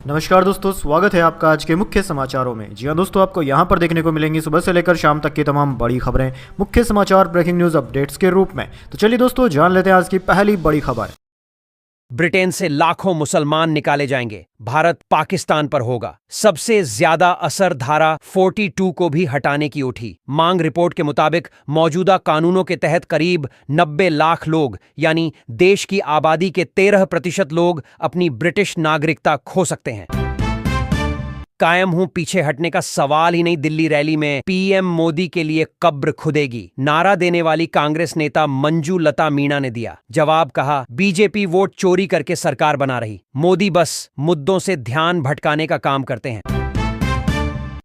नमस्कार दोस्तों, स्वागत है आपका आज के मुख्य समाचारों में। जी हाँ दोस्तों, आपको यहाँ पर देखने को मिलेंगी सुबह से लेकर शाम तक की तमाम बड़ी खबरें मुख्य समाचार ब्रेकिंग न्यूज अपडेट्स के रूप में। तो चलिए दोस्तों, जान लेते हैं आज की पहली बड़ी खबर। ब्रिटेन से लाखों मुसलमान निकाले जाएंगे, भारत पाकिस्तान पर होगा सबसे ज्यादा असर। धारा 42 को भी हटाने की उठी मांग। रिपोर्ट के मुताबिक मौजूदा कानूनों के तहत करीब 90 लाख लोग यानी देश की आबादी के 13% लोग अपनी ब्रिटिश नागरिकता खो सकते हैं। कायम हूं, पीछे हटने का सवाल ही नहीं। दिल्ली रैली में पीएम मोदी के लिए कब्र खुदेगी नारा देने वाली कांग्रेस नेता मंजू लता मीणा ने दिया जवाब। कहा, बीजेपी वोट चोरी करके सरकार बना रही, मोदी बस मुद्दों से ध्यान भटकाने का काम करते हैं।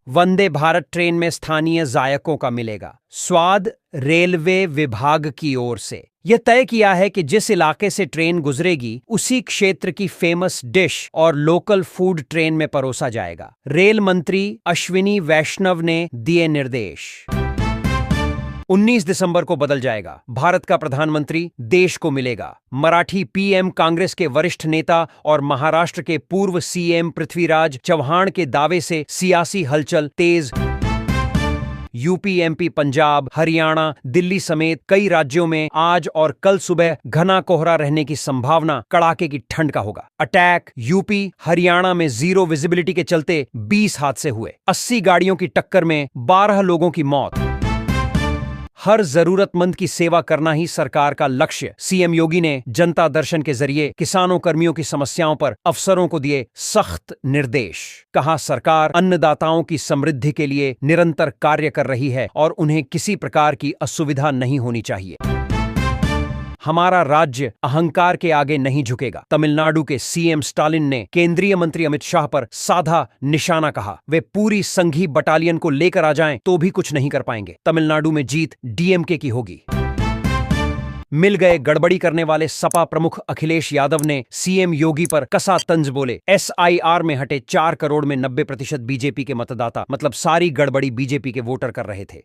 वंदे भारत ट्रेन में स्थानीय जायकों का मिलेगा स्वाद। रेलवे विभाग की ओर से यह तय किया है कि जिस इलाके से ट्रेन गुजरेगी उसी क्षेत्र की फेमस डिश और लोकल फूड ट्रेन में परोसा जाएगा। रेल मंत्री अश्विनी वैष्णव ने दिए निर्देश। 19 दिसंबर को बदल जाएगा, भारत का प्रधानमंत्री देश को मिलेगा। मराठी पीएम, कांग्रेस के वरिष्ठ नेता और महाराष्ट्र के पूर्व सीएम पृथ्वीराज चव्हाण के दावे से सियासी हलचल तेज। यूपी, एमपी, पंजाब, हरियाणा, दिल्ली समेत कई राज्यों में आज और कल सुबह घना कोहरा रहने की संभावना। कड़ाके की ठंड का होगा अटैक। यूपी, हरियाणा में जीरो विजिबिलिटी के चलते 20 हादसे हुए, 80 गाड़ियों की टक्कर में 12 लोगों की मौत। हर जरूरतमंद की सेवा करना ही सरकार का लक्ष्य। सीएम योगी ने जनता दर्शन के जरिए किसानों कर्मियों की समस्याओं पर अफसरों को दिए सख्त निर्देश। कहा, सरकार अन्नदाताओं की समृद्धि के लिए निरंतर कार्य कर रही है और उन्हें किसी प्रकार की असुविधा नहीं होनी चाहिए। हमारा राज्य अहंकार के आगे नहीं झुकेगा। तमिलनाडु के सीएम स्टालिन ने केंद्रीय मंत्री अमित शाह पर साधा निशाना। कहा, वे पूरी संघी बटालियन को लेकर आ जाएं तो भी कुछ नहीं कर पाएंगे। तमिलनाडु में जीत डीएमके की होगी। मिल गए गड़बड़ी करने वाले सपा प्रमुख अखिलेश यादव ने सीएम योगी पर कसा तंज बोले। एसआईआर में हटे 4 करोड़ में 90% बीजेपी के मतदाता, मतलब सारी गड़बड़ी बीजेपी के वोटर कर रहे थे।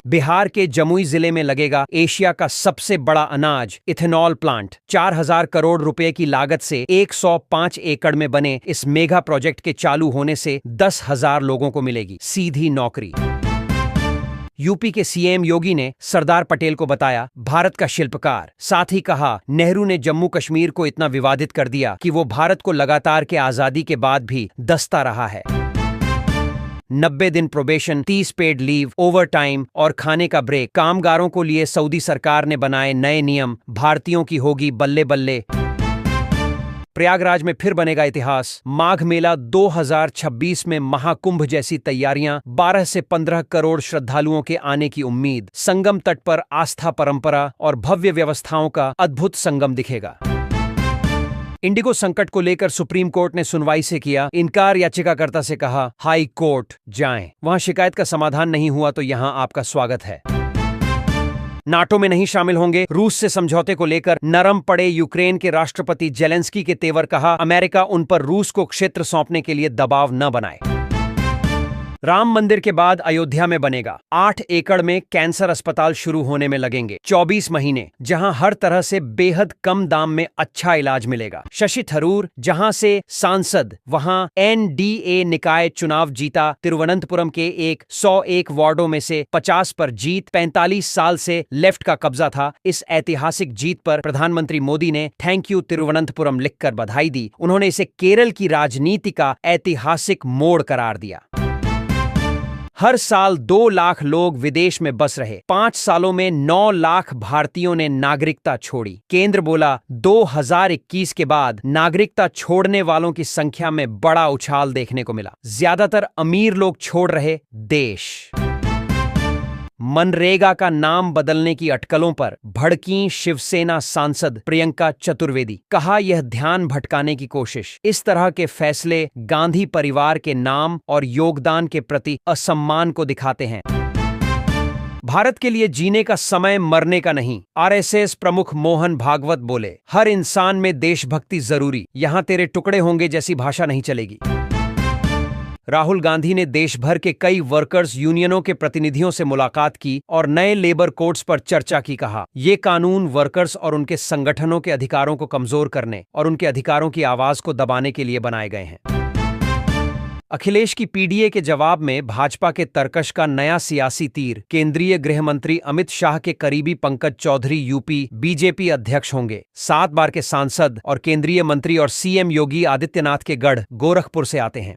बिहार के जमुई जिले में लगेगा एशिया का सबसे बड़ा अनाज इथेनॉल प्लांट। 4000 करोड़ रुपए की लागत से 105 एकड़ में बने इस मेगा प्रोजेक्ट के चालू होने से 10,000 लोगों को मिलेगी सीधी नौकरी। यूपी के सीएम योगी ने सरदार पटेल को बताया भारत का शिल्पकार। साथ ही कहा, नेहरू ने जम्मू कश्मीर को इतना विवादित कर दिया कि वो भारत को लगातार के आजादी के बाद भी दस्ता रहा है। 90 दिन probation, 30 paid leave, over time और खाने का ब्रेक। कामगारों को लिए सऊदी सरकार ने बनाए नए नियम, भारतीयों की होगी बल्ले बल्ले। प्रयागराज में फिर बनेगा इतिहास। माघ मेला 2026 में महाकुंभ जैसी तैयारियां। 12 से 15 करोड़ श्रद्धालुओं के आने की उम्मीद। संगम तट पर आस्था, परंपरा और भव्य व्यवस्थाओं का अद्भुत संगम दिखेगा। इंडिगो संकट को लेकर सुप्रीम कोर्ट ने सुनवाई से किया इनकार। याचिकाकर्ता से कहा, हाई कोर्ट जाएं। वहां शिकायत का समाधान नहीं हुआ तो यहां आपका स्वागत है। नाटो में नहीं शामिल होंगे, रूस से समझौते को लेकर नरम पड़े यूक्रेन के राष्ट्रपति जेलेंस्की के तेवर। कहा, अमेरिका उन पर रूस को क्षेत्र सौंपने के लिए दबाव न बनाए। राम मंदिर के बाद अयोध्या में बनेगा 8 एकड़ में कैंसर अस्पताल शुरू होने में लगेंगे 24 महीने, जहां हर तरह से बेहद कम दाम में अच्छा इलाज मिलेगा। शशि थरूर जहां से सांसद, वहां एनडीए निकाय चुनाव जीता। तिरुवनंतपुरम के 101 वार्डों में से 50 पर जीत। 45 साल से लेफ्ट का कब्जा था। इस ऐतिहासिक जीत पर प्रधानमंत्री मोदी ने थैंक यू तिरुवनंतपुरम लिखकर बधाई दी। उन्होंने इसे केरल की राजनीति का ऐतिहासिक मोड़ करार दिया। हर साल 2 लाख लोग विदेश में बस रहे। 5 सालों में 9 लाख भारतीयों ने नागरिकता छोड़ी। केंद्र बोला 2021 के बाद नागरिकता छोड़ने वालों की संख्या में बड़ा उछाल देखने को मिला। ज्यादातर अमीर लोग छोड़ रहे देश। मनरेगा का नाम बदलने की अटकलों पर भड़कीं शिवसेना सांसद प्रियंका चतुर्वेदी। कहा, यह ध्यान भटकाने की कोशिश। इस तरह के फैसले गांधी परिवार के नाम और योगदान के प्रति असम्मान को दिखाते हैं। भारत के लिए जीने का समय, मरने का नहीं। आरएसएस प्रमुख मोहन भागवत बोले, हर इंसान में देशभक्ति जरूरी। यहां तेरे टुकड़े होंगे जैसी भाषा नहीं चलेगी। राहुल गांधी ने देश भर के कई वर्कर्स यूनियनों के प्रतिनिधियों से मुलाकात की और नए लेबर कोड्स पर चर्चा की। कहा, ये कानून वर्कर्स और उनके संगठनों के अधिकारों को कमजोर करने और उनके अधिकारों की आवाज को दबाने के लिए बनाए गए हैं। अखिलेश की पीडीए के जवाब में भाजपा के तरकश का नया सियासी तीर। केंद्रीय गृह मंत्री अमित शाह के करीबी पंकज चौधरी यूपी बीजेपी अध्यक्ष होंगे। 7 बार के सांसद और केंद्रीय मंत्री और सीएम योगी आदित्यनाथ के गढ़ गोरखपुर से आते हैं।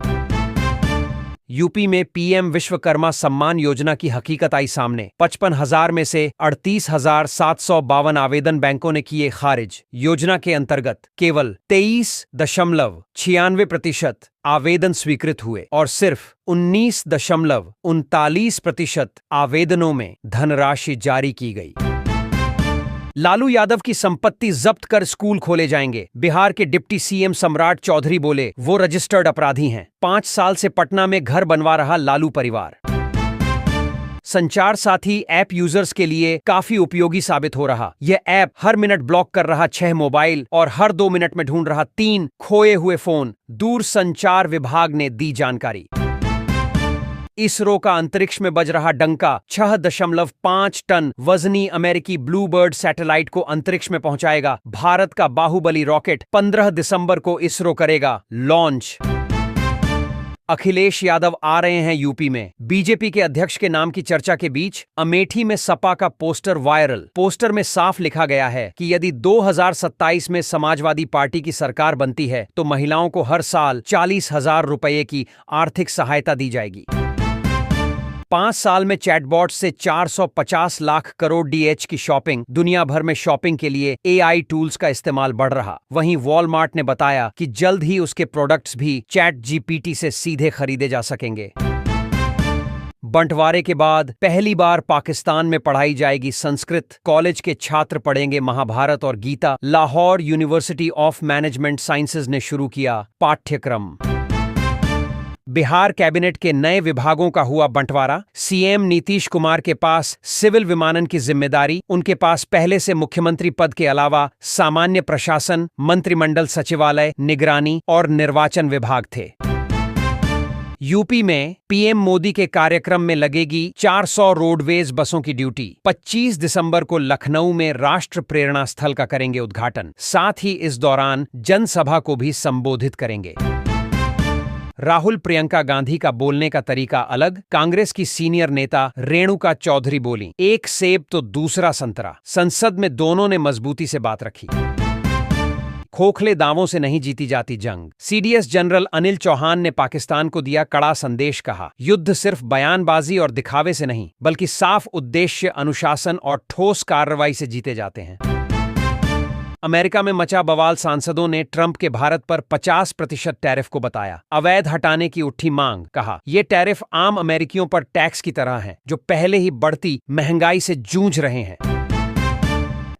यूपी में पीएम विश्वकर्मा सम्मान योजना की हकीकत आई सामने। 55,000 में से 38,752 आवेदन बैंकों ने किए खारिज। योजना के अंतर्गत केवल 23.96% आवेदन स्वीकृत हुए और सिर्फ 19.39% आवेदनों में धनराशि जारी की गई। लालू यादव की संपत्ति जब्त कर स्कूल खोले जाएंगे। बिहार के डिप्टी सीएम सम्राट चौधरी बोले, वो रजिस्टर्ड अपराधी हैं। 5 साल से पटना में घर बनवा रहा लालू परिवार। संचार साथी ऐप यूजर्स के लिए काफी उपयोगी साबित हो रहा। यह ऐप हर मिनट ब्लॉक कर रहा 6 मोबाइल और हर 2 मिनट में ढूंढ रहा 3 खोए हुए फोन। दूरसंचार विभाग ने दी जानकारी। इसरो का अंतरिक्ष में बज रहा डंका 6.5 टन वजनी अमेरिकी ब्लूबर्ड सैटेलाइट को अंतरिक्ष में पहुंचाएगा। भारत का बाहुबली रॉकेट 15 दिसंबर को इसरो करेगा लॉन्च। अखिलेश यादव आ रहे हैं यूपी में। बीजेपी के अध्यक्ष के नाम की चर्चा के बीच अमेठी में सपा का पोस्टर वायरल। पोस्टर में साफ लिखा गया है कि यदि 2027 में समाजवादी पार्टी की सरकार बनती है तो महिलाओं को हर साल 40,000 रुपये की आर्थिक सहायता दी जाएगी। 5 साल में चैटबॉट से 450 लाख करोड़ डीएच की शॉपिंग। दुनिया भर में शॉपिंग के लिए एआई टूल्स का इस्तेमाल बढ़ रहा। वहीं वॉलमार्ट ने बताया कि जल्द ही उसके प्रोडक्ट्स भी चैट जीपीटी से सीधे खरीदे जा सकेंगे। बंटवारे के बाद पहली बार पाकिस्तान में पढ़ाई जाएगी संस्कृत। कॉलेज के छात्र पढ़ेंगे महाभारत और Gita. Lahore University of Management Sciences ने शुरू किया पाठ्यक्रम। बिहार कैबिनेट के नए विभागों का हुआ बंटवारा। सीएम नीतीश कुमार के पास सिविल विमानन की जिम्मेदारी। उनके पास पहले से मुख्यमंत्री पद के अलावा सामान्य प्रशासन, मंत्रिमंडल सचिवालय, निगरानी और निर्वाचन विभाग थे। यूपी में पीएम मोदी के कार्यक्रम में लगेगी 400 रोडवेज बसों की ड्यूटी। 25 दिसंबर को लखनऊ में राष्ट्र प्रेरणा स्थल का करेंगे उद्घाटन। साथ ही इस दौरान जनसभा को भी संबोधित करेंगे। राहुल प्रियंका गांधी का बोलने का तरीका अलग। कांग्रेस की सीनियर नेता रेणुका चौधरी बोली, एक सेब तो दूसरा संतरा। संसद में दोनों ने मजबूती से बात रखी। खोखले दावों से नहीं जीती जाती जंग। सीडीएस जनरल अनिल चौहान ने पाकिस्तान को दिया कड़ा संदेश। कहा, युद्ध सिर्फ बयानबाजी और दिखावे से नहीं बल्कि साफ उद्देश्य, अनुशासन और ठोस कार्रवाई से जीते जाते हैं। अमेरिका में मचा बवाल। सांसदों ने ट्रंप के भारत पर 50% टैरिफ को बताया अवैध। हटाने की उठी मांग। कहा, ये टैरिफ आम अमेरिकियों पर टैक्स की तरह हैं, जो पहले ही बढ़ती महंगाई से जूझ रहे हैं।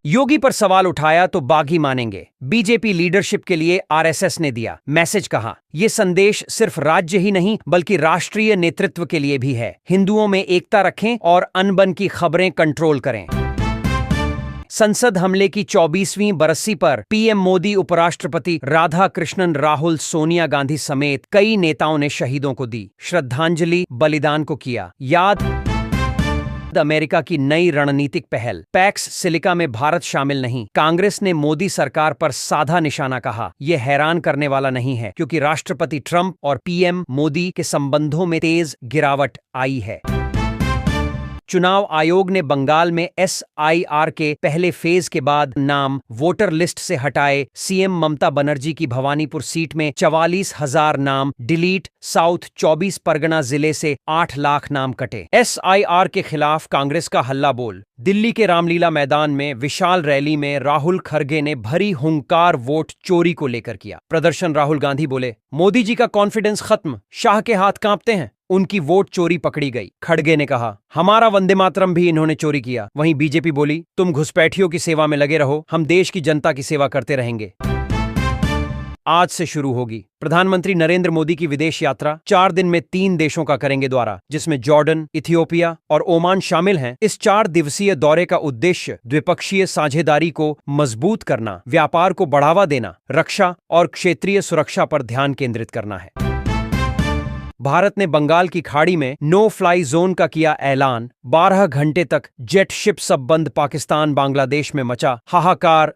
योगी पर सवाल उठाया तो बागी मानेंगे। बीजेपी लीडरशिप के लिए आरएसएस ने दिया मैसेज। कहा, ये संदेश सिर्फ राज्य ही नहीं बल्कि राष्ट्रीय नेतृत्व के लिए भी है। हिंदुओं में एकता रखें और अनबन की खबरें कंट्रोल करें। संसद हमले की 24वीं बरसी पर पीएम मोदी, उपराष्ट्रपति राधा कृष्णन, राहुल, सोनिया गांधी समेत कई नेताओं ने शहीदों को दी श्रद्धांजलि, बलिदान को किया याद। अमेरिका की नई रणनीतिक पहल। पैक्स सिलिका में भारत शामिल नहीं। कांग्रेस ने मोदी सरकार पर साधा निशाना। कहा, यह हैरान करने वाला नहीं है क्योंकि राष्ट्रपति ट्रंप और पीएम मोदी के संबंधों में तेज गिरावट आई है। चुनाव आयोग ने बंगाल में एसआईआर के पहले फेज के बाद नाम वोटर लिस्ट से हटाए। सीएम ममता बनर्जी की भवानीपुर सीट में 44,000 नाम डिलीट। साउथ 24 परगना जिले से 8 लाख नाम कटे। एसआईआर के खिलाफ कांग्रेस का हल्ला बोल। दिल्ली के रामलीला मैदान में विशाल रैली में राहुल खड़गे ने भरी हुंकार वोट चोरी को लेकर किया प्रदर्शन। राहुल गांधी बोले, मोदी जी का कॉन्फिडेंस खत्म, शाह के हाथ कांपते हैं। उनकी वोट चोरी पकड़ी गई। खड़गे ने कहा, हमारा वंदे मातरम भी इन्होंने चोरी किया। वहीं बीजेपी बोली, तुम घुसपैठियों की सेवा में लगे रहो, हम देश की जनता की सेवा करते रहेंगे। आज से शुरू होगी प्रधानमंत्री नरेंद्र मोदी की विदेश यात्रा। 4 दिन में 3 देशों का करेंगे दौरा, जिसमें जॉर्डन, इथियोपिया और ओमान शामिल हैं। इस 4 दिवसीय दौरे का उद्देश्य द्विपक्षीय साझेदारी को मजबूत करना, व्यापार को बढ़ावा देना, रक्षा और क्षेत्रीय सुरक्षा पर ध्यान केंद्रित करना है। भारत ने बंगाल की खाड़ी में नो फ्लाई जोन का किया ऐलान। 12 घंटे तक जेट शिप सब बंद। पाकिस्तान बांग्लादेश में मचा हाहाकार।